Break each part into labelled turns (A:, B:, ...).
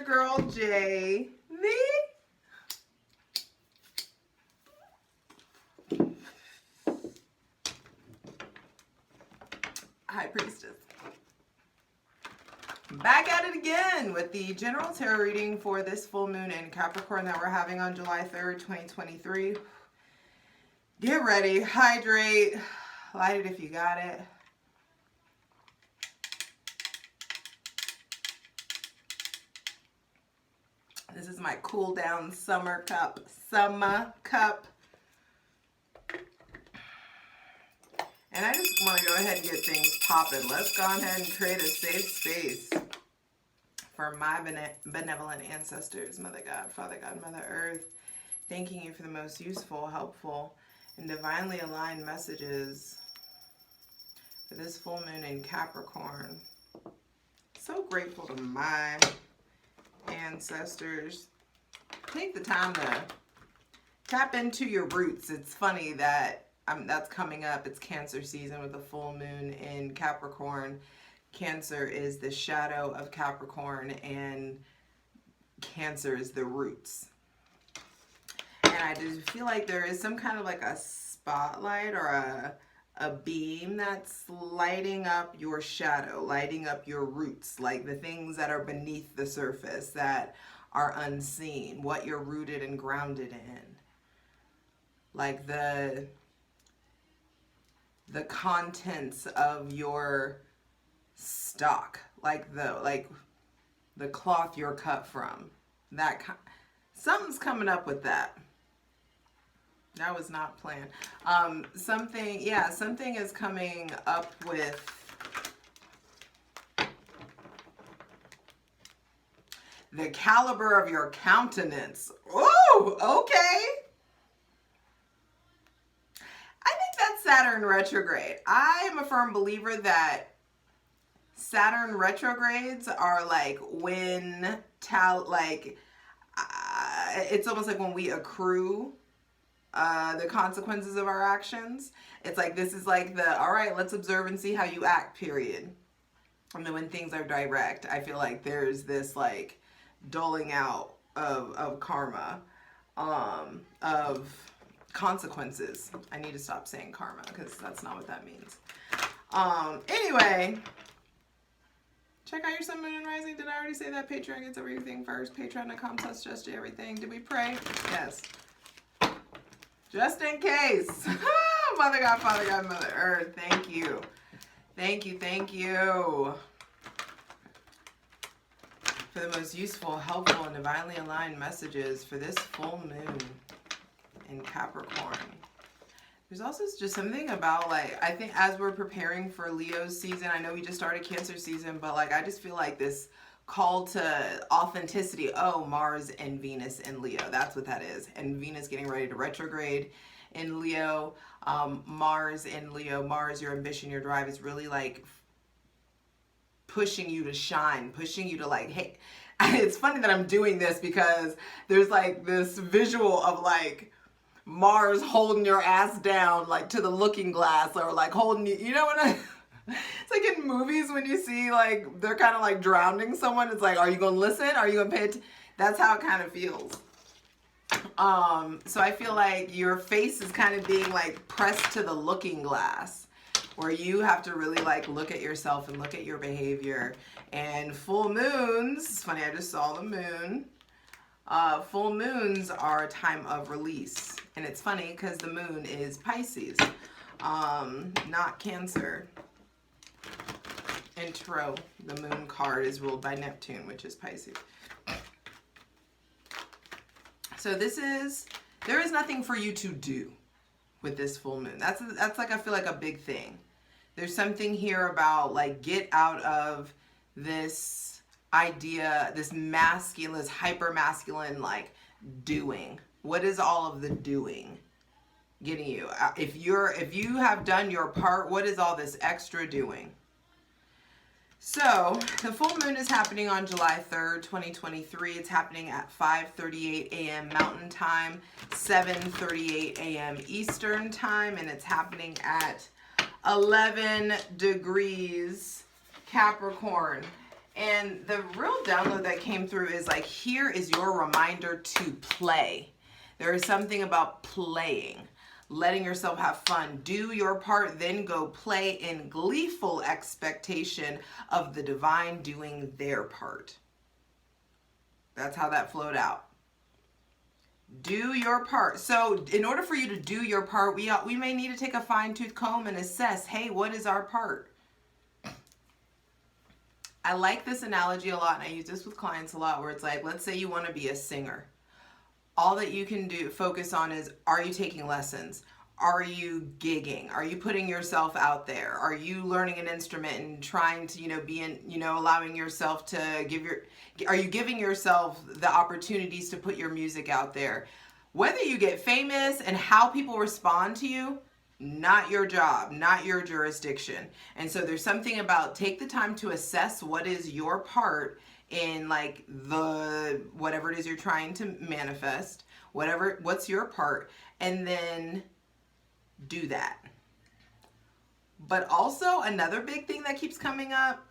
A: girl, Jay. Me? High Priestess. Back at it again with the general tarot reading for this full moon in Capricorn that we're having on July 3rd, 2023. Get ready, hydrate, light it if you got it. This is my cool down summer cup. And I just want to go ahead and get things popping. Let's go ahead and create a safe space for my benevolent ancestors, Mother God, Father God, Mother Earth. Thanking you for the most useful, helpful, and divinely aligned messages for this full moon in Capricorn. So grateful to my ancestors. Take the time to tap into your roots. It's funny that that's coming up. It's Cancer season with the full moon in Capricorn. Cancer is the shadow of Capricorn, and Cancer is the roots. And I just feel like there is some kind of like a spotlight or a beam that's lighting up your shadow, lighting up your roots, like the things that are beneath the surface that are unseen, what you're rooted and grounded in. Like the contents of your stock, like the cloth you're cut from. Something's coming up with that. That was not planned. Something is coming up with the caliber of your countenance. Oh, okay. I think that's Saturn retrograde. I am a firm believer that Saturn retrogrades are like when it's almost like when we accrue the consequences of our actions. It's like this is like all right, let's observe and see how you act, period. And then when things are direct, I feel like there's this like doling out of karma, of consequences. I need to stop saying karma because that's not what that means. Anyway, check out your sun, moon, and rising. Did I already say that? Patreon gets everything first. Patreon.com/justjeverything. Did we pray? Yes. Just in case. Mother God, Father God, Mother Earth. Thank you. Thank you. Thank you for the most useful, helpful, and divinely aligned messages for this full moon in Capricorn. There's also just something about, like, I think as we're preparing for Leo's season, I know we just started Cancer season, but like I just feel like this call to authenticity. Oh, Mars and Venus in Leo. That's what that is. And Venus getting ready to retrograde in Leo. Mars in Leo. Mars, your ambition, your drive is really like pushing you to shine, pushing you to like, hey, it's funny that I'm doing this because there's like this visual of like Mars holding your ass down like to the looking glass, or like holding you, you know what I it's like in movies when you see like they're kind of like drowning someone. It's like, are you gonna listen? Are you gonna pay attention? That's how it kind of feels. So I feel like your face is kind of being like pressed to the looking glass, where you have to really like look at yourself and look at your behavior. And full moons, it's funny, I just saw the moon. Full moons are a time of release. And it's funny because the moon is Pisces, not Cancer. Intro, the moon card is ruled by Neptune, which is Pisces. So there is nothing for you to do with this full moon. That's like, I feel like a big thing. There's something here about like, get out of this idea, this masculine, this hyper masculine, like doing. What is all of the doing getting you? If you have done your part, what is all this extra doing? So the full moon is happening on July 3rd, 2023. It's happening at 5:38 a.m. Mountain Time, 7:38 a.m. Eastern Time, and it's happening at 11 degrees Capricorn. And the real download that came through is like, here is your reminder to play. There is something about playing, letting yourself have fun. Do your part, then go play in gleeful expectation of the divine doing their part. That's how that flowed out. Do your part. So in order for you to do your part, we may need to take a fine-tooth comb and assess, hey, what is our part? I like this analogy a lot, and I use this with clients a lot, where it's like, let's say you want to be a singer. All that you can do, focus on is, are you taking lessons? Are you gigging? Are you putting yourself out there? Are you learning an instrument and trying to, be in, allowing yourself to are you giving yourself the opportunities to put your music out there? Whether you get famous and how people respond to you, not your job, not your jurisdiction. And so there's something about, take the time to assess what is your part in like whatever it is you're trying to manifest, what's your part, and then do that. But also another big thing that keeps coming up,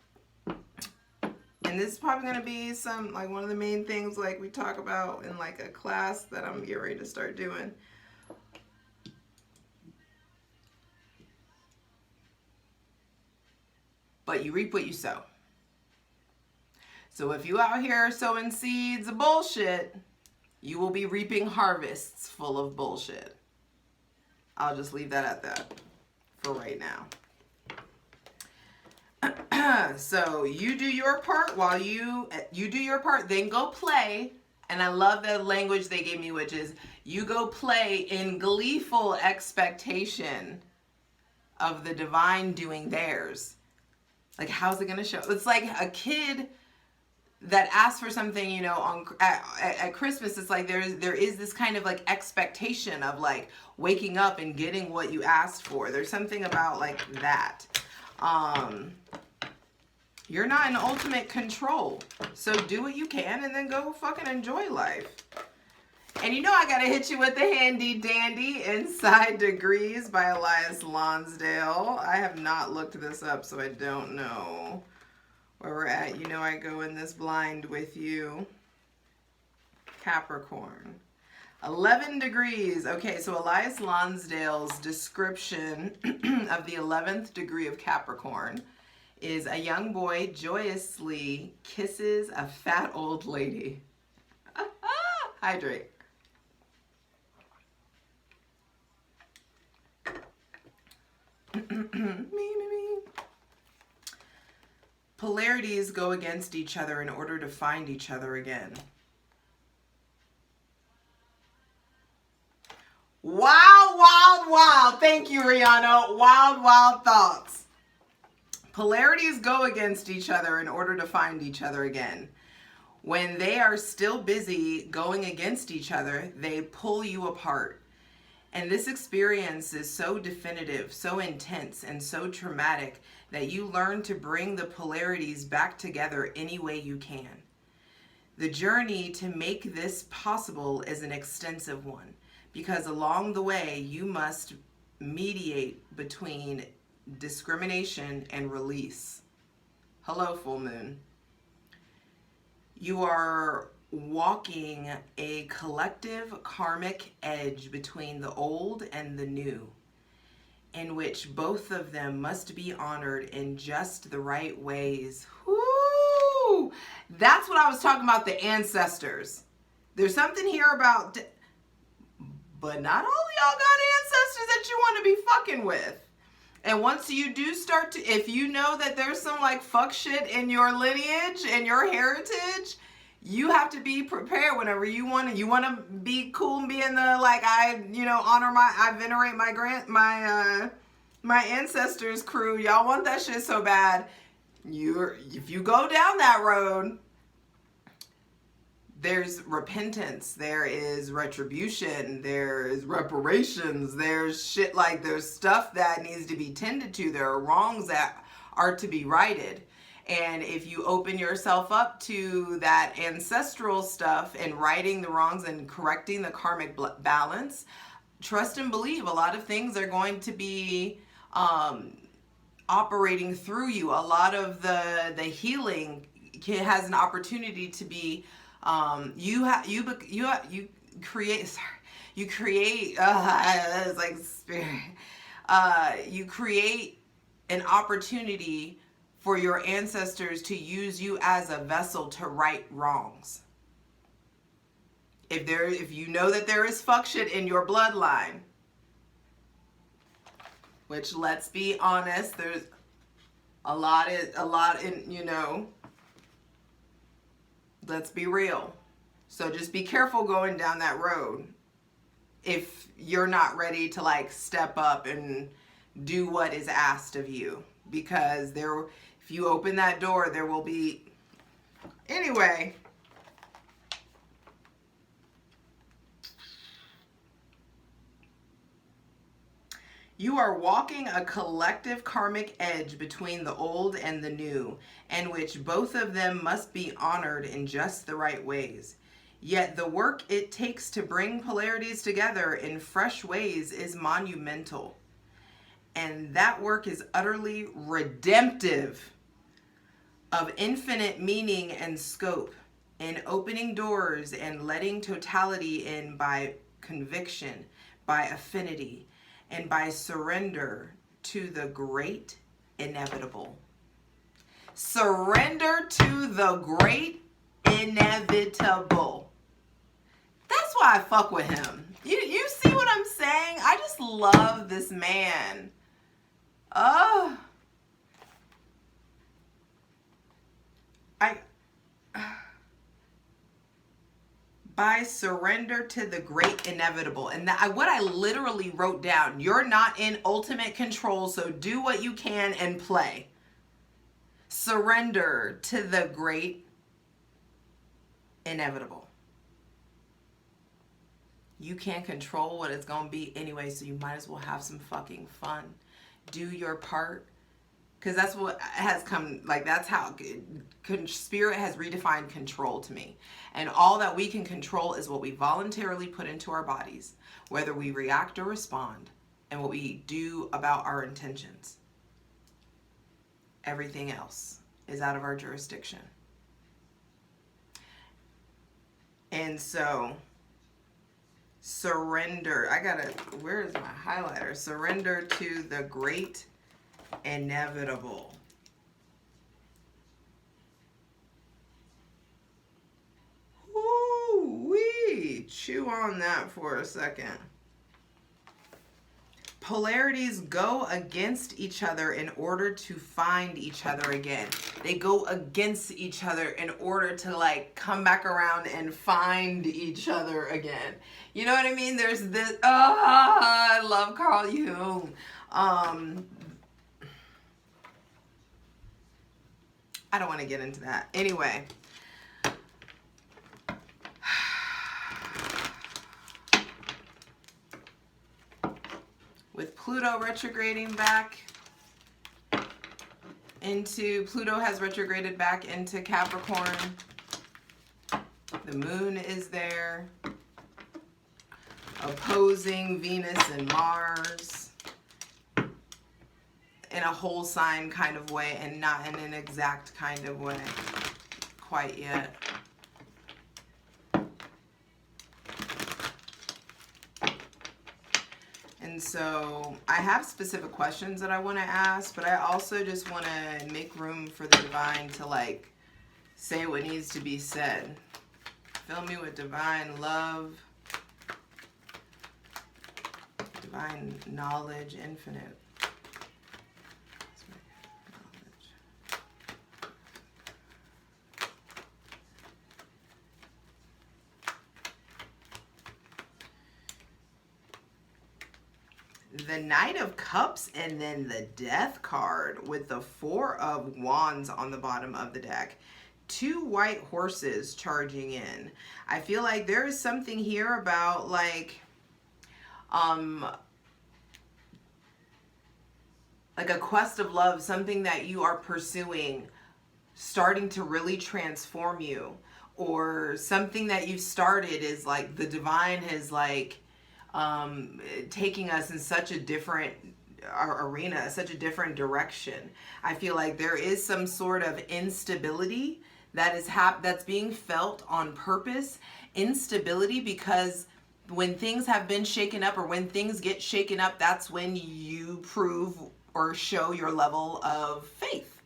A: and this is probably going to be one of the main things like we talk about in like a class that I'm getting ready to start doing. But you reap what you sow. So if you out here sowing seeds of bullshit, you will be reaping harvests full of bullshit. I'll just leave that at that for right now. So you do your part while you do your part, then go play. And I love the language they gave me, which is you go play in gleeful expectation of the divine doing theirs. Like, how's it going to show? It's like a kid that asks for something, at Christmas. It's like there is this kind of like expectation of like waking up and getting what you asked for. There's something about like that. You're not in ultimate control. So do what you can and then go fucking enjoy life. And I gotta hit you with the handy dandy Inside Degrees by Elias Lonsdale. I have not looked this up, so I don't know where we're at. I go in this blind with you. Capricorn. 11 degrees. Okay, so Elias Lonsdale's description of the 11th degree of Capricorn is a young boy joyously kisses a fat old lady. Hydrate. Me. Polarities go against each other in order to find each other again. Wow. Thank you, Rihanna. Wild thoughts. Polarities go against each other in order to find each other again. When they are still busy going against each other, they pull you apart. And this experience is so definitive, so intense, and so traumatic that you learn to bring the polarities back together any way you can. The journey to make this possible is an extensive one, because along the way you must mediate between discrimination and release. Hello, full moon. You are walking a collective karmic edge between the old and the new, in which both of them must be honored in just the right ways. Woo! That's what I was talking about, the ancestors. There's something here about, but not all of y'all got ancestors that you want to be fucking with. And once you do start to, if you know that there's some like fuck shit in your lineage and your heritage, you have to be prepared whenever you want to be cool and be in the like, I venerate my ancestors crew. Y'all want that shit so bad. If you go down that road, there's repentance, there is retribution, there is reparations, there's shit like there's stuff that needs to be tended to. There are wrongs that are to be righted. And if you open yourself up to that ancestral stuff and righting the wrongs and correcting the karmic balance, trust and believe a lot of things are going to be operating through you. A lot of the healing has an opportunity to be, you create, sorry, you create, it's like spirit, you create an opportunity for your ancestors to use you as a vessel to right wrongs. If you know that there is fuck shit in your bloodline, which, let's be honest, there's a lot in, you know, let's be real. So just be careful going down that road if you're not ready to like step up and do what is asked of you, because if you open that door, there will be, anyway. You are walking a collective karmic edge between the old and the new, in which both of them must be honored in just the right ways. Yet the work it takes to bring polarities together in fresh ways is monumental. And that work is utterly redemptive, of infinite meaning and scope, in opening doors and letting totality in by conviction, by affinity, and by surrender to the great inevitable. Surrender to the great inevitable. That's why I fuck with him. You see what I'm saying? I just love this man. By surrender to the great inevitable. And what I literally wrote down, you're not in ultimate control, so do what you can and play. Surrender to the great inevitable. You can't control what it's going to be anyway, so you might as well have some fucking fun. Do your part. Because that's what has come, like, that's how spirit has redefined control to me. And all that we can control is what we voluntarily put into our bodies, whether we react or respond, and what we do about our intentions. Everything else is out of our jurisdiction. And so, surrender. Where is my highlighter? Surrender to the great inevitable. Woo-wee. Chew on that for a second. Polarities go against each other in order to find each other again. They go against each other in order to like come back around and find each other again. You know what I mean? There's this, I love Carl Jung. I don't want to get into that. Anyway. With Pluto retrograding back into, Pluto has retrograded back into Capricorn. The moon is there, opposing Venus and Mars. In a whole sign kind of way and not in an exact kind of way quite yet. And so I have specific questions that I want to ask, but I also just want to make room for the divine to like say what needs to be said. Fill me with divine love, divine knowledge, infinite. The Knight of Cups and then the Death card with the Four of Wands on the bottom of the deck. Two white horses charging in. I feel like there is something here about like a quest of love, something that you are pursuing starting to really transform you, or something that you've started is like the divine has like taking us in such a different arena, such a different direction. I feel like there is some sort of instability that's being felt on purpose, instability, because when things have been shaken up, or when things get shaken up, that's when you prove or show your level of faith.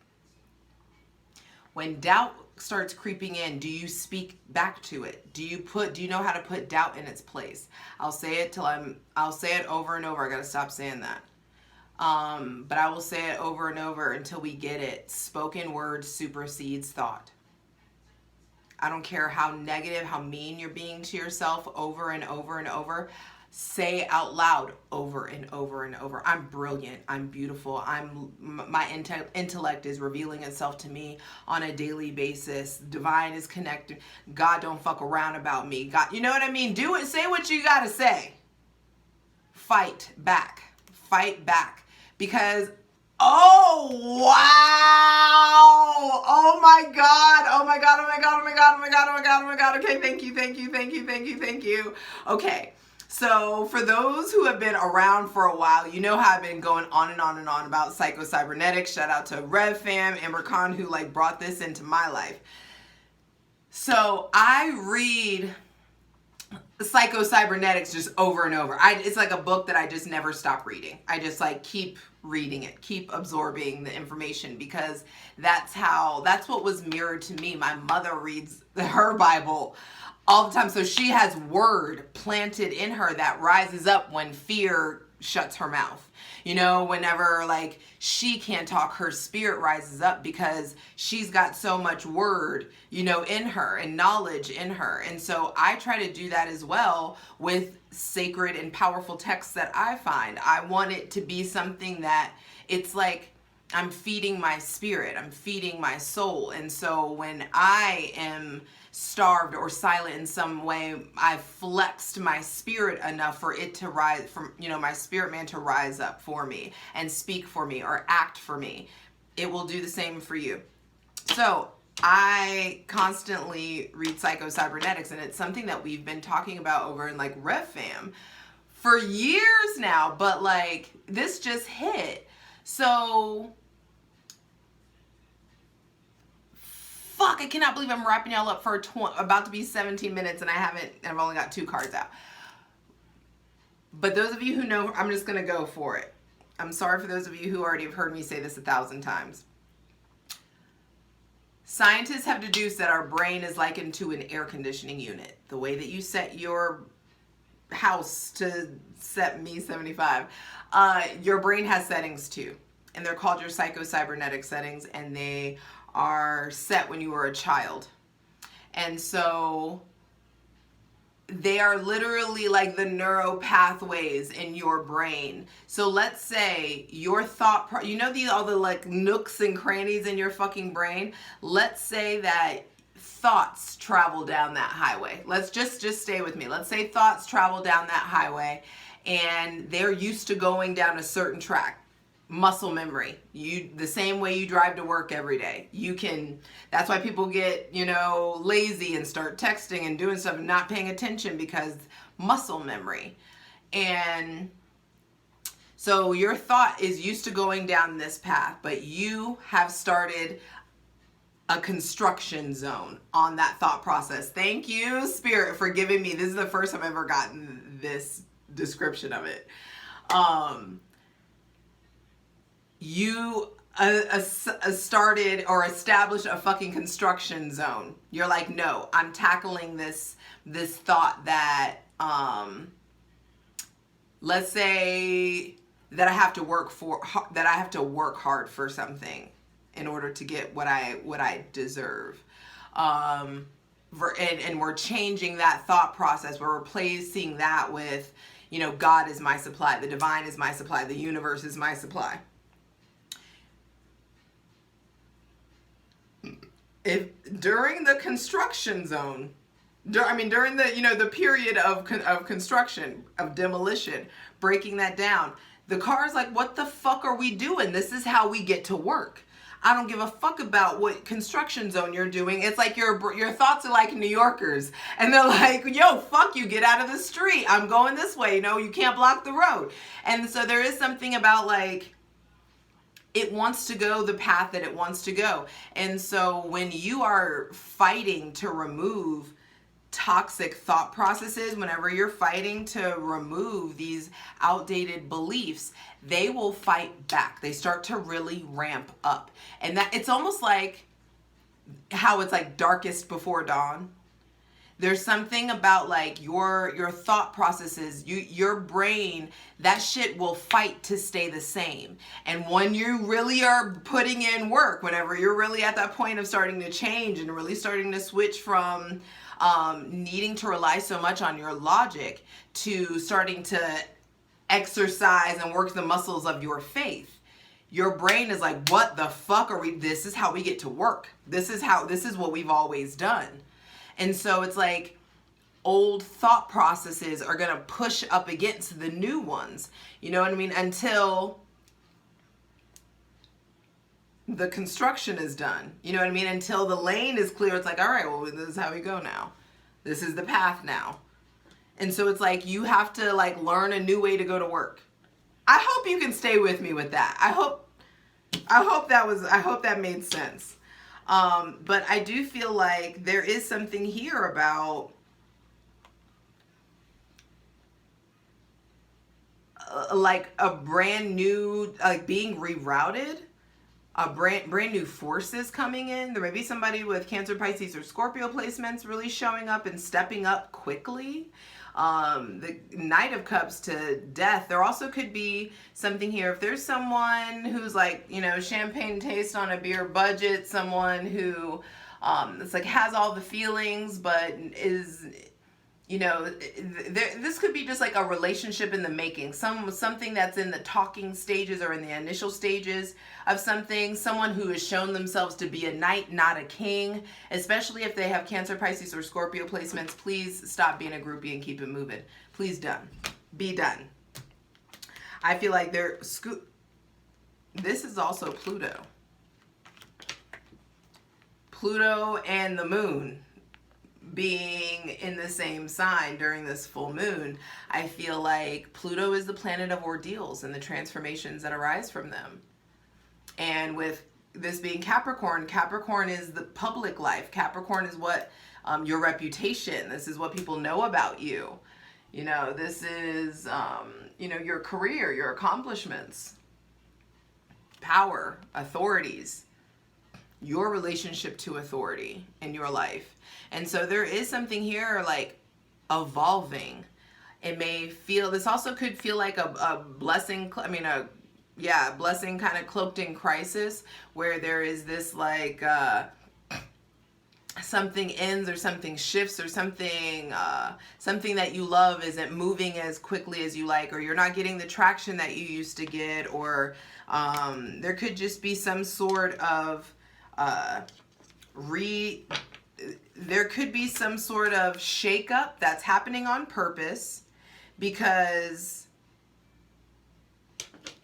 A: When doubt starts creeping in, do you speak back to it? Do you know how to put doubt in its place? I'll say it over and over. I gotta stop saying that. But I will say it over and over until we get it. Spoken word supersedes thought. I don't care how negative, how mean you're being to yourself over and over and over. Say out loud over and over and over. I'm brilliant. I'm beautiful. My intellect is revealing itself to me on a daily basis. Divine is connected. God don't fuck around about me. God, you know what I mean? Do it. Say what you gotta say. Fight back. Fight back. Because, oh, wow. Oh my God. Oh my God. Oh my God. Oh my God. Oh my God. Oh my God. Oh my God. Okay. Thank you. Thank you. Thank you. Thank you. Thank you. Okay. So for those who have been around for a while, you know how I've been going on and on and on about PsychoCybernetics. Shout out to Rev Fam, Amber Khan, who like brought this into my life. So I read PsychoCybernetics just over and over. It's like a book that I just never stop reading. I just like keep reading it, keep absorbing the information, because that's what was mirrored to me. My mother reads her Bible all the time. So she has word planted in her that rises up when fear shuts her mouth. You know, whenever like she can't talk, her spirit rises up because she's got so much word, you know, in her and knowledge in her. And so I try to do that as well with sacred and powerful texts that I find. I want it to be something that it's like I'm feeding my spirit, I'm feeding my soul. And so when I am starved or silent in some way, I flexed my spirit enough for it to rise, from, you know, my spirit man to rise up for me and speak for me or act for me. It will do the same for you. So I constantly read PsychoCybernetics, and it's something that we've been talking about over in like Rev Fam for years now, but like this just hit. So fuck, I cannot believe I'm wrapping y'all up for about to be 17 minutes and I've only got 2 cards out. But those of you who know, I'm just going to go for it. I'm sorry for those of you who already have heard me say this 1,000 times. Scientists have deduced that our brain is likened to an air conditioning unit. The way that you set your house to set me 75, your brain has settings too. And they're called your psychocybernetic settings, and they are set when you were a child. And so they are literally like the neural pathways in your brain. So let's say your thought, you know, all the like nooks and crannies in your fucking brain. Let's say that thoughts travel down that highway. Let's just stay with me. Let's say thoughts travel down that highway and they're used to going down a certain track. Muscle memory. The same way you drive to work every day. That's why people get, you know, lazy and start texting and doing stuff and not paying attention, because muscle memory. And so your thought is used to going down this path, but you have started a construction zone on that thought process. Thank you, Spirit, for giving me, this is the first time I've ever gotten this description of it. You started or established a fucking construction zone. You're like, no, I'm tackling this thought that, let's say that I have to work hard for something in order to get what I deserve. And we're changing that thought process. We're replacing that with, you know, God is my supply, the divine is my supply, the universe is my supply. If during the construction zone, during the, you know, the period of construction, of demolition, breaking that down, the car's like, what the fuck are we doing? This is how we get to work. I don't give a fuck about what construction zone you're doing. It's like your thoughts are like New Yorkers, and they're like, yo, fuck you, get out of the street. I'm going this way. You know, you can't block the road. And so there is something about like it wants to go the path that it wants to go. And so when you are fighting to remove toxic thought processes, whenever you're fighting to remove these outdated beliefs, they will fight back. They start to really ramp up. And that it's almost like how it's like darkest before dawn. There's something about like your thought processes, your brain, that shit will fight to stay the same. And when you really are putting in work, whenever you're really at that point of starting to change and really starting to switch from needing to rely so much on your logic to starting to exercise and work the muscles of your faith, your brain is like, what the fuck are we? This is how we get to work. This is what we've always done. And so it's like old thought processes are going to push up against the new ones. You know what I mean? Until the construction is done. You know what I mean? Until the lane is clear. It's like, all right, well, this is how we go now. This is the path now. And so it's like you have to like learn a new way to go to work. I hope you can stay with me with that. I hope that made sense. But I do feel like there is something here about like a brand new, like being rerouted, a brand new forces coming in. There may be somebody with Cancer, Pisces, or Scorpio placements really showing up and stepping up quickly. The Knight of Cups to Death. There also could be something here. If there's someone who's like, you know, champagne taste on a beer budget, someone who it's like has all the feelings but is, you know, this could be just like a relationship in the making. Something that's in the talking stages or in the initial stages of something. Someone who has shown themselves to be a knight, not a king. Especially if they have Cancer, Pisces, or Scorpio placements. Please stop being a groupie and keep it moving. Please be done. I feel like this is also Pluto. Pluto and the moon being in the same sign during this full moon. I feel like Pluto is the planet of ordeals and the transformations that arise from them. And with this being Capricorn, Capricorn is the public life. Capricorn is what your reputation. This is what people know about you. You know, this is, you know, your career, your accomplishments, power, authorities, your relationship to authority in your life. And so there is something here like evolving. It may feel, this also could feel like a blessing, blessing kind of cloaked in crisis, where there is this like something ends or something shifts or something that you love isn't moving as quickly as you like, or you're not getting the traction that you used to get, or there could just be some sort of there could be some sort of shakeup that's happening on purpose, because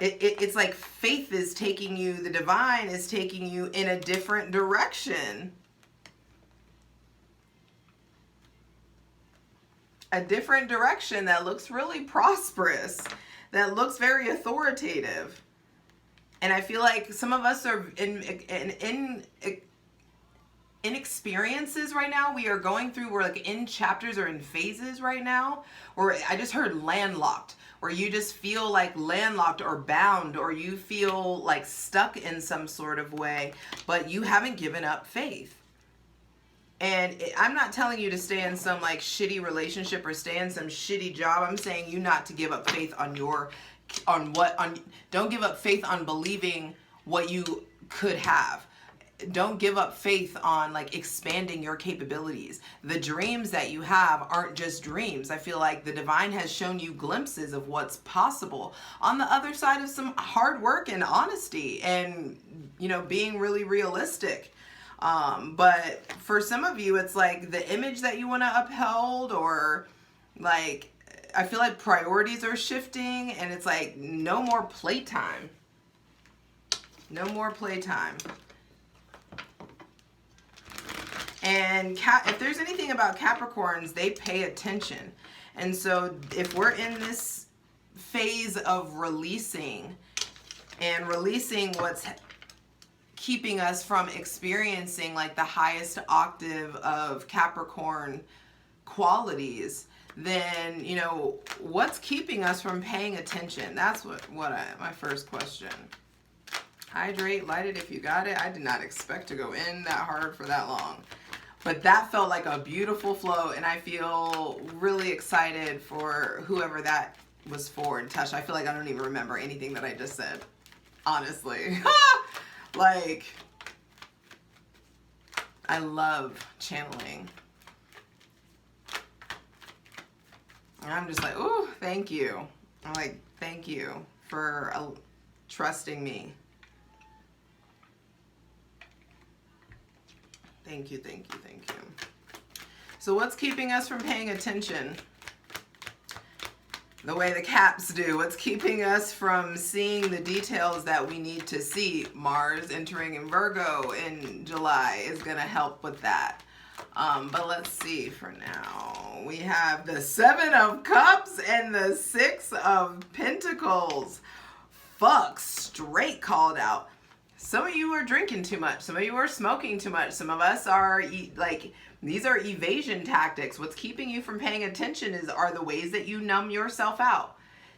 A: it's like faith is taking you, the divine is taking you in a different direction. A different direction that looks really prosperous, that looks very authoritative. And I feel like some of us are in experiences right now. We are going through, we're like in chapters or in phases right now, where I just heard landlocked, where you just feel like landlocked or bound, or you feel like stuck in some sort of way, but you haven't given up faith. And I'm not telling you to stay in some like shitty relationship or stay in some shitty job. I'm saying you not to give up faith don't give up faith on believing what you could have. Don't give up faith on like expanding your capabilities. The dreams that you have aren't just dreams. I feel like the divine has shown you glimpses of what's possible on the other side of some hard work and honesty and, you know, being really realistic. But for some of you, it's like the image that you want to uphold, or like, I feel like priorities are shifting, and it's like no more playtime. No more playtime. And if there's anything about Capricorns, they pay attention. And so if we're in this phase of releasing, and releasing what's keeping us from experiencing like the highest octave of Capricorn qualities, then, you know, what's keeping us from paying attention? That's my first question. Hydrate, light it if you got it. I did not expect to go in that hard for that long. But that felt like a beautiful flow, and I feel really excited for whoever that was for and touched. I feel like I don't even remember anything that I just said, honestly. Like, I love channeling. And I'm just like, ooh, thank you. I'm like, thank you for trusting me. Thank you, thank you, thank you. So what's keeping us from paying attention the way the caps do? What's keeping us from seeing the details that we need to see? Mars entering in Virgo in July is going to help with that. But let's see for now. We have the Seven of Cups and the Six of Pentacles. Fuck, straight called out. Some of you are drinking too much. Some of you are smoking too much. Some of us are like, these are evasion tactics. What's keeping you from paying attention are the ways that you numb yourself out.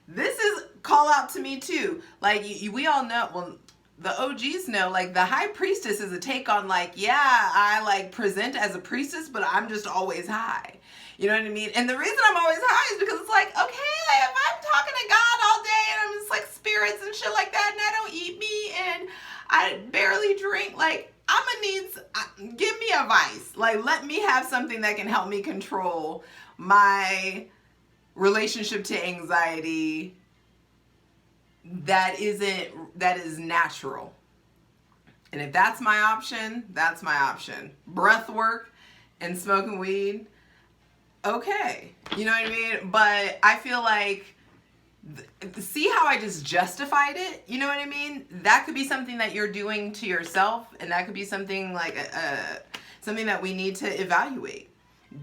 A: This is call out to me too. Like we all know, well, the OGs know, like the High Priestess is a take on like, yeah, I like present as a priestess, but I'm just always high. You know what I mean? And the reason I'm always high is because it's like, okay, like if I'm talking to God all day and I'm just like spirits and shit like that and I don't eat meat and I barely drink, like I'm gonna need, give me a vice. Like let me have something that can help me control my relationship to anxiety that is natural. And if that's my option, that's my option. Breath work and smoking weed, okay. You know what I mean? But I feel like, see how I just justified it? You know what I mean? That could be something that you're doing to yourself, and that could be something like something that we need to evaluate.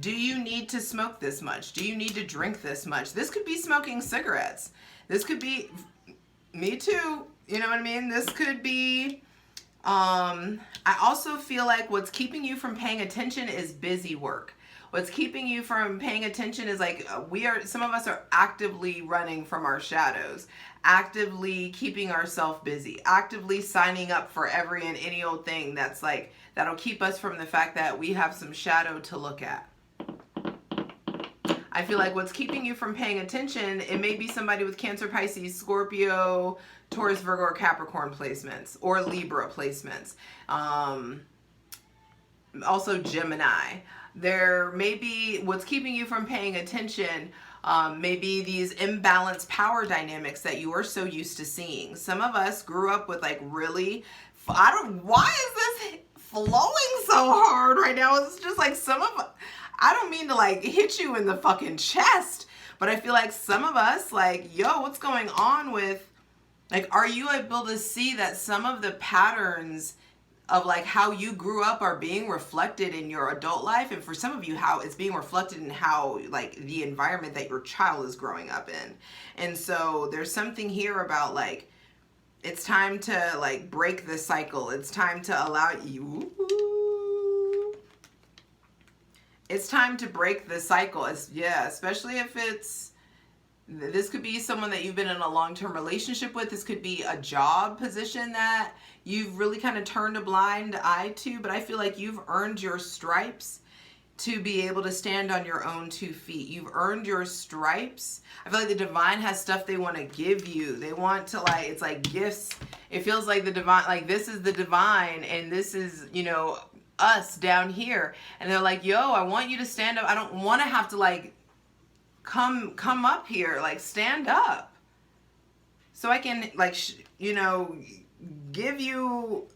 A: Do you need to smoke this much? Do you need to drink this much? This could be smoking cigarettes. This could be, me too, you know what I mean? This could be, I also feel like what's keeping you from paying attention is busy work. What's keeping you from paying attention is like, some of us are actively running from our shadows, actively keeping ourselves busy, actively signing up for every and any old thing that's like, that'll keep us from the fact that we have some shadow to look at. I feel like what's keeping you from paying attention, it may be somebody with Cancer, Pisces, Scorpio, Taurus, Virgo, or Capricorn placements, or Libra placements. Also Gemini. There may be, what's keeping you from paying attention, maybe these imbalanced power dynamics that you are so used to seeing. Some of us grew up with like really, why is this flowing so hard right now? It's just like I don't mean to like hit you in the fucking chest, but I feel like some of us like, yo, what's going on with, like, are you able to see that some of the patterns of like how you grew up are being reflected in your adult life, and for some of you how it's being reflected in how like the environment that your child is growing up in. And so there's something here about like, it's time to like break the cycle. It's time to allow you, it's time to break the cycle. Especially if this could be someone that you've been in a long-term relationship with. This could be a job position that you've really kind of turned a blind eye to, but I feel like you've earned your stripes to be able to stand on your own 2 feet. You've earned your stripes. I feel like the divine has stuff they want to give you. They want to like, it's like gifts. It feels like the divine, like this is the divine and this is, you know, us down here. And they're like, yo, I want you to stand up. I don't want to have to like, come up here, like stand up so I can like, you know, give you,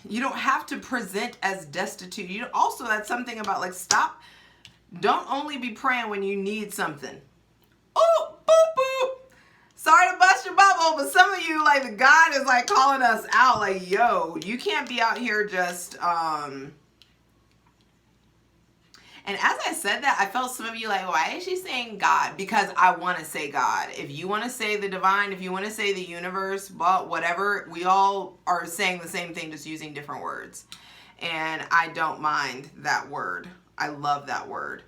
A: you don't have to present as destitute. You also, that's something about like, stop, don't only be praying when you need something. Oh, boop, boop. Sorry to bust your bubble, but some of you, like the God is like calling us out like, yo, you can't be out here just, And as I said that, I felt some of you like, why is she saying God? Because I want to say God. If you want to say the divine, if you want to say the universe, well, whatever, we all are saying the same thing, just using different words. And I don't mind that word. I love that word.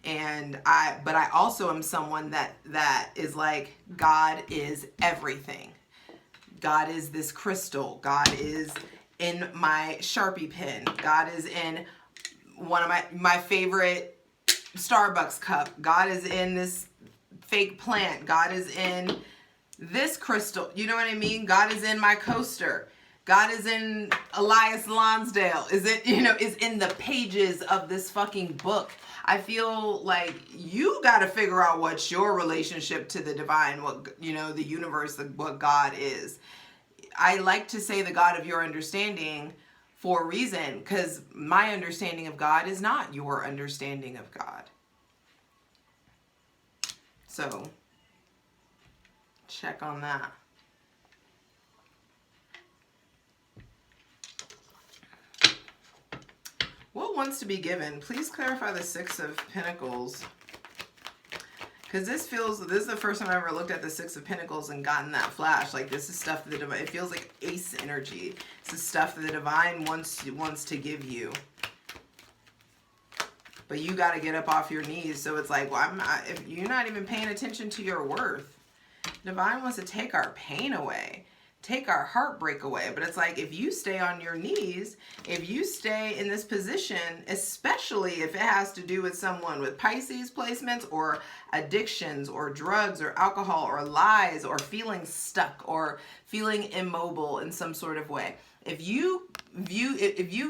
A: But I also am someone that is like, God is everything. God is this crystal. God is in my Sharpie pen. God is in one of my favorite Starbucks cup. God is in this fake plant. God is in this crystal. You know what I mean? God is in my coaster. God is in Elias Lonsdale. Is in the pages of this fucking book. I feel like you got to figure out what's your relationship to the divine, the universe, what God is. I like to say the God of your understanding for a reason, because my understanding of God is not your understanding of God. So, check on that. What wants to be given? Please clarify the Six of Pentacles. Because this is the first time I ever looked at the Six of Pentacles and gotten that flash. Like, this is stuff that the divine, it feels like ace energy. It's the stuff that the divine wants to give you. But you got to get up off your knees. So it's like, well, if you're not even paying attention to your worth. Divine wants to take our pain away, take our heartbreak away. But it's like, if you stay on your knees, if you stay in this position, especially if it has to do with someone with Pisces placements or addictions or drugs or alcohol or lies or feeling stuck or feeling immobile in some sort of way. If you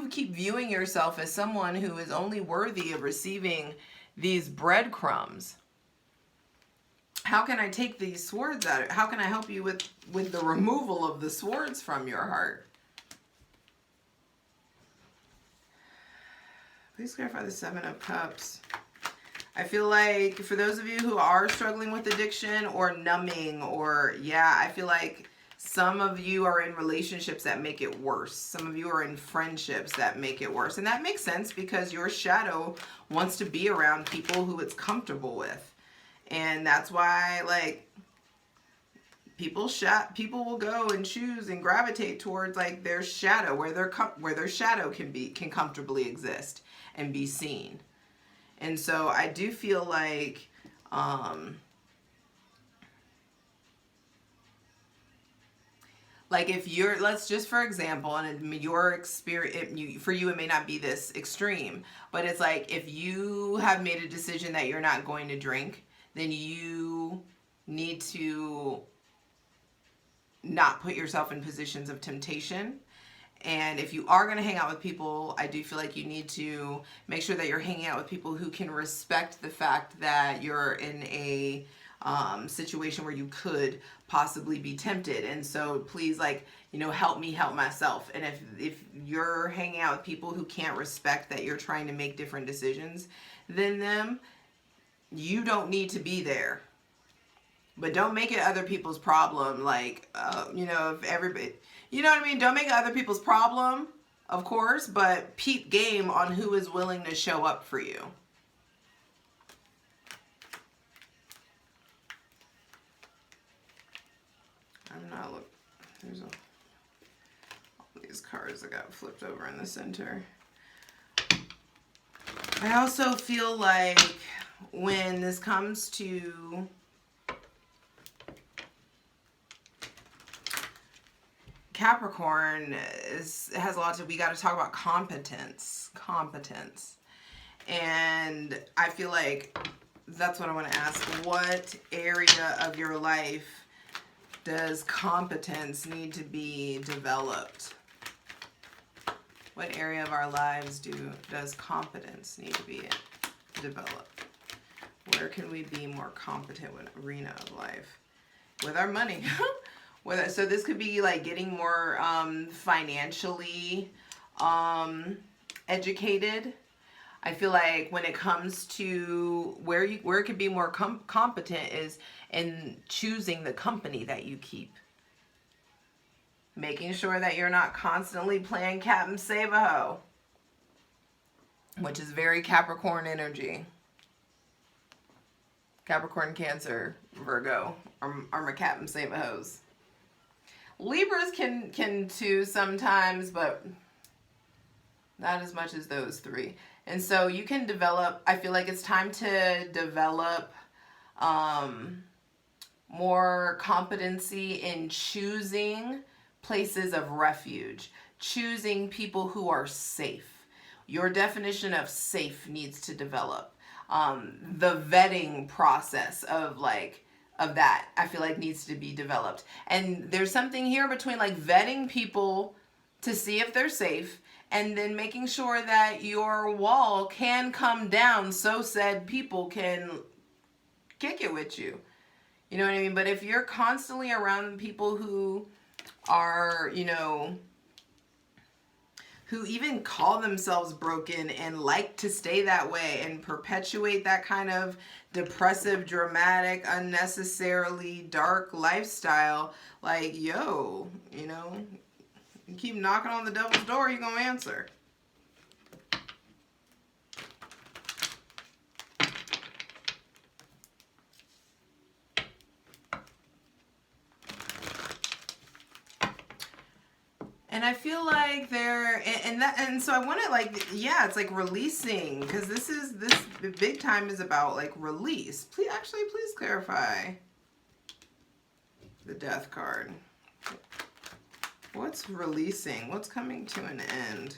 A: keep viewing yourself as someone who is only worthy of receiving these breadcrumbs, how can I take these swords out? How can I help you with the removal of the swords from your heart? Please clarify the Seven of Cups. I feel like for those of you who are struggling with addiction or numbing I feel like some of you are in relationships that make it worse. Some of you are in friendships that make it worse. And that makes sense because your shadow wants to be around people who it's comfortable with. And that's why, like, people will go and choose and gravitate towards like their shadow, where their shadow can comfortably exist and be seen. And so I do feel like if you're, let's just for example, and your experience, for you it may not be this extreme, but it's like if you have made a decision that you're not going to drink, then you need to not put yourself in positions of temptation. And if you are going to hang out with people, I do feel like you need to make sure that you're hanging out with people who can respect the fact that you're in a situation where you could possibly be tempted. And so please, help me help myself. And if you're hanging out with people who can't respect that you're trying to make different decisions than them, you don't need to be there. But don't make it other people's problem. If everybody, you know what I mean? Don't make it other people's problem, of course, but peep game on who is willing to show up for you. I'm not looking. There's all these cards that got flipped over in the center. I also feel like when this comes to Capricorn, has a lot to, we got to talk about competence. And I feel like that's what I want to ask. What area of your life does competence need to be developed? What area of our lives does competence need to be developed? Where can we be more competent in arena of life? With our money. So this could be like getting more financially educated. I feel like when it comes to where it could be more competent is in choosing the company that you keep. Making sure that you're not constantly playing Captain Save-A-Ho. which is very Capricorn energy. Capricorn, Cancer, Virgo, Armor Captain, Save a Hose. Libras can too sometimes, but not as much as those three. And so you can develop, I feel like it's time to develop more competency in choosing places of refuge, choosing people who are safe. Your definition of safe needs to develop. The vetting process of that, I feel like needs to be developed. And there's something here between like vetting people to see if they're safe and then making sure that your wall can come down so said people can kick it with you. You know what I mean? But if you're constantly around people who are, you know, who even call themselves broken and like to stay that way and perpetuate that kind of depressive, dramatic, unnecessarily dark lifestyle, like, yo, you know, you keep knocking on the devil's door, you're gonna answer. And I feel like and so I want to like, yeah, it's like releasing, because this big time is about like release. Please clarify the Death card. What's releasing? What's coming to an end?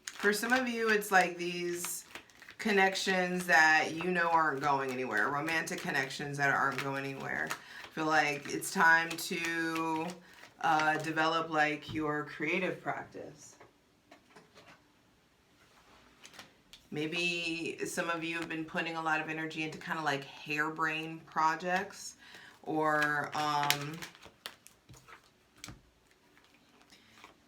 A: For some of you, it's like these connections that you know aren't going anywhere, romantic connections that aren't going anywhere. I feel like it's time to develop like your creative practice. Maybe some of you have been putting a lot of energy into kind of like harebrained projects, or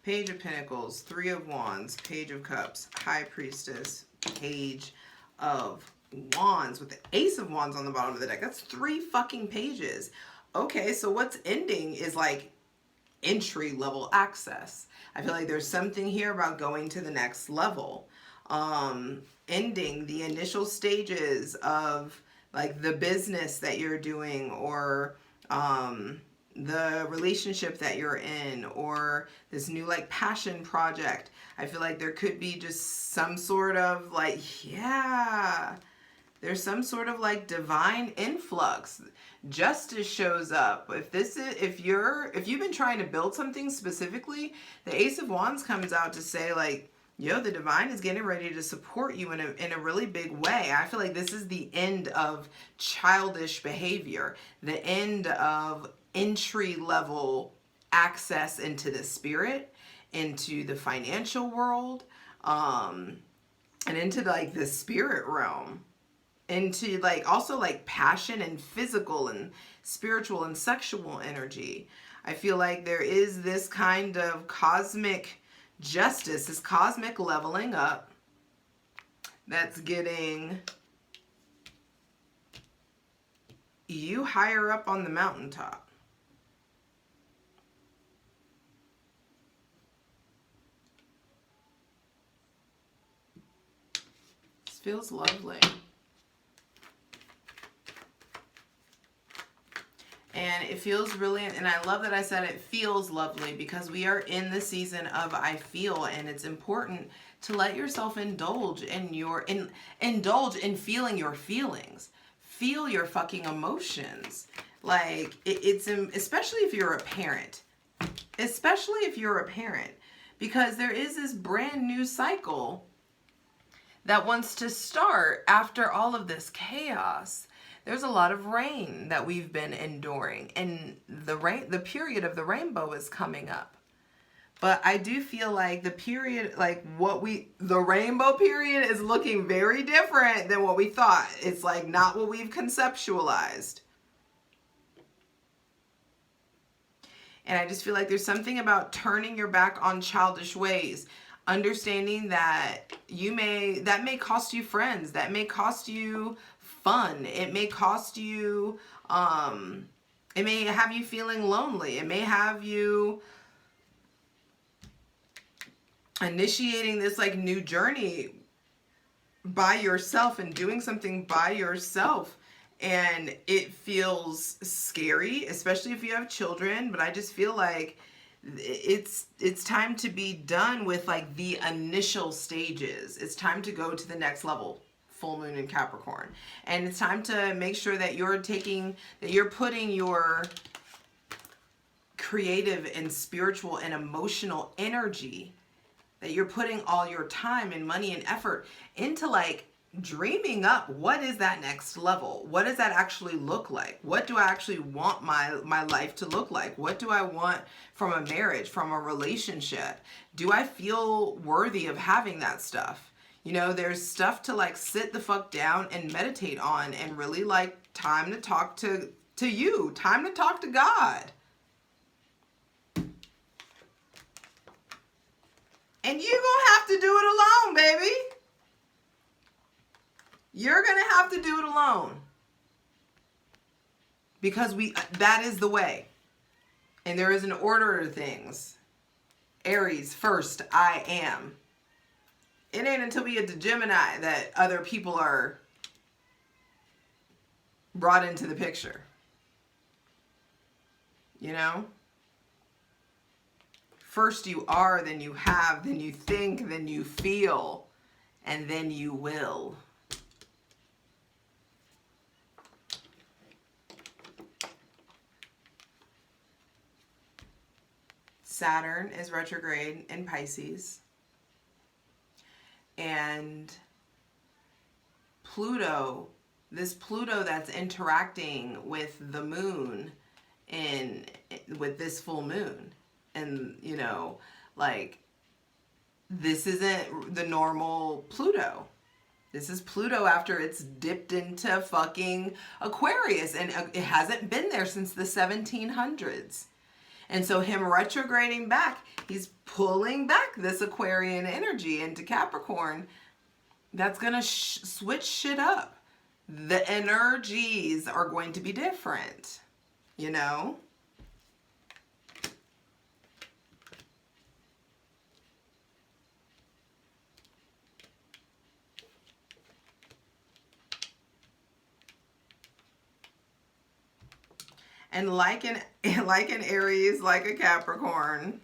A: Page of Pentacles, Three of Wands, Page of Cups, High Priestess, Page of Wands with the Ace of Wands on the bottom of the deck. That's 3 fucking pages. Okay, so what's ending is like entry level access. I feel like there's something here about going to the next level. Ending the initial stages of like the business that you're doing, or the relationship that you're in, or this new like passion project. I feel like there could be just some sort of like, yeah, there's some sort of like divine influx. Justice shows up. If you've been trying to build something specifically, the Ace of Wands comes out to say like, yo, the divine is getting ready to support you in a really big way. I feel like this is the end of childish behavior, the end of entry level access into the spirit, into the financial world, and into like the spirit realm, into like also like passion and physical and spiritual and sexual energy. I feel like there is this kind of cosmic justice, this cosmic leveling up that's getting you higher up on the mountaintop. This feels lovely. And it feels really, and I love that I said it feels lovely, because we are in the season of I feel, and it's important to let yourself indulge in feeling your feelings. Feel your fucking emotions. Like it's especially if you're a parent. Especially if you're a parent, because there is this brand new cycle that wants to start after all of this chaos. There's a lot of rain that we've been enduring, and the period of the rainbow is coming up. But I do feel like the period, like the rainbow period is looking very different than what we thought. It's like not what we've conceptualized. And I just feel like there's something about turning your back on childish ways, understanding that that may cost you friends, that may cost you fun, it may cost you, it may have you feeling lonely, it may have you initiating this like new journey by yourself and doing something by yourself. And it feels scary, especially if you have children, but I just feel like it's time to be done with like the initial stages. It's time to go to the next level, full moon in Capricorn. And it's time to make sure that you're putting your creative and spiritual and emotional energy, that you're putting all your time and money and effort into like dreaming up what is that next level? What does that actually look like? What do I actually want my life to look like? What do I want from a marriage, from a relationship? Do I feel worthy of having that stuff? You know, there's stuff to like sit the fuck down and meditate on, and really like time to talk to you, time to talk to God. And you're gonna have to do it alone, baby. You're gonna have to do it alone. Because that is the way. And there is an order to things. Aries, first, I am. It ain't until we get to Gemini that other people are brought into the picture. You know? First you are, then you have, then you think, then you feel, and then you will. Saturn is retrograde in Pisces. And Pluto, this Pluto that's interacting with the moon with this full moon. And, you know, like, this isn't the normal Pluto. This is Pluto after it's dipped into fucking Aquarius. And it hasn't been there since the 1700s. And so him retrograding back, he's pulling back this Aquarian energy into Capricorn. That's going to switch shit up. The energies are going to be different, you know? And like an Aries, like a Capricorn,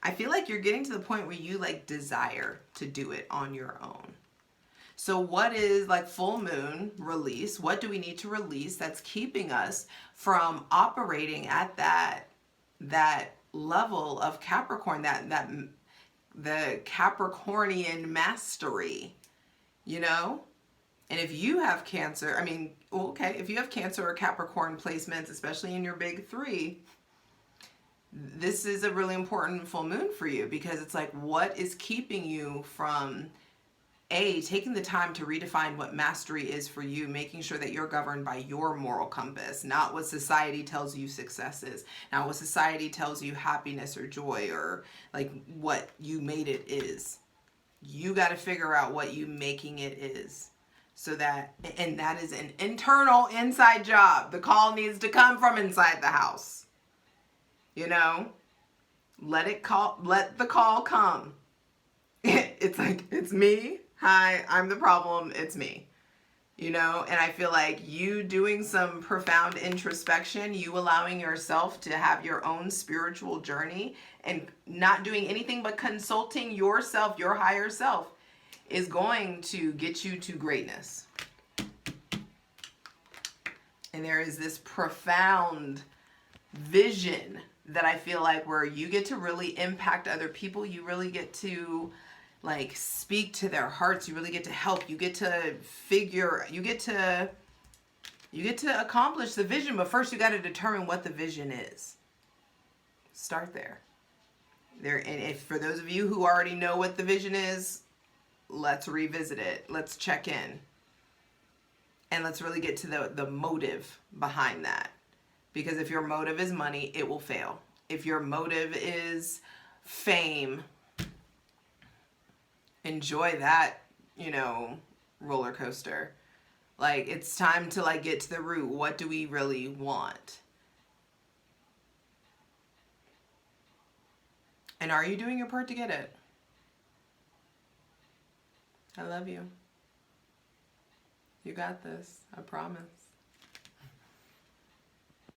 A: I feel like you're getting to the point where you like desire to do it on your own. So what is like full moon release? What do we need to release that's keeping us from operating at that level of Capricorn, the Capricornian mastery, you know? And if you have Cancer, I mean, okay, if you have Cancer or Capricorn placements, especially in your big three, this is a really important full moon for you, because it's like, what is keeping you from taking the time to redefine what mastery is for you, making sure that you're governed by your moral compass, not what society tells you success is, not what society tells you happiness or joy, or like what you made it is. You got to figure out what you making it is. So that, and that is an internal inside job. The call needs to come from inside the house. You know, let the call come. It's like, it's me. Hi, I'm the problem. It's me. You know, and I feel like you doing some profound introspection, you allowing yourself to have your own spiritual journey and not doing anything but consulting yourself, your higher self, is going to get you to greatness. And there is this profound vision that I feel like where you get to really impact other people. You really get to like speak to their hearts. You really get to help. You get to accomplish the vision, but first you got to determine what the vision is. Start there. And if for those of you who already know what the vision is, let's revisit it. Let's check in. And let's really get to the motive behind that. Because if your motive is money, it will fail. If your motive is fame, enjoy that, you know, roller coaster. Like, it's time to like get to the root. What do we really want? And are you doing your part to get it? I love you. You got this. I promise.